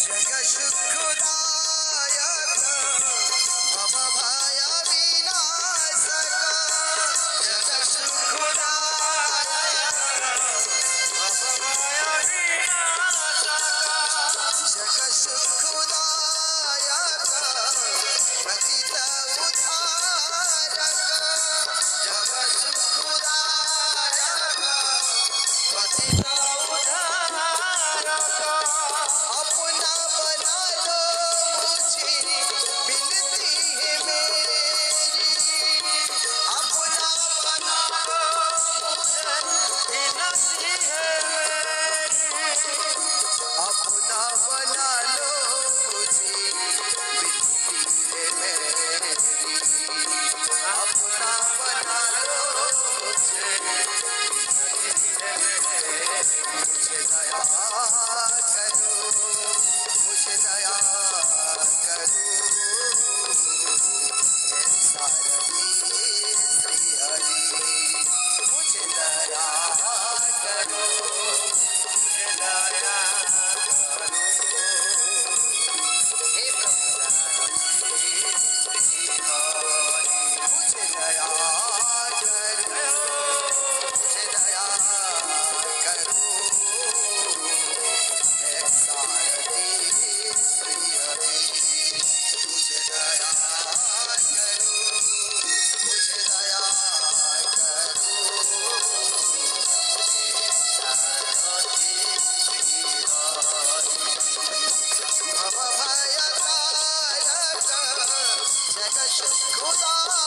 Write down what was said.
जग सुखदायक भव भय विनाशक जग सुखदायक भव भय विनाशक जग सुखदायक पतित उद्धारक जग सुखदायक पतित उद्धारक अपना बना लो मुझे विनती है मेरी अपना बना लो मुझे विनती है मेरी अपना बना लो मुझे विनती है मेरी अपना बना लो मुझे विनती है मेरी मुझे दया करो मुझे दया करो हे सारथी श्री हरि मुझे दया करो मुझे दया करो हे प्रभु सारथी श्री हरि मुझे दया करो मुझे दया करो हे सारथी श्री हरि मुझे दया करो मुझे दया करो हे सारथी श्री हरि भव भय दायक जग सुखदायक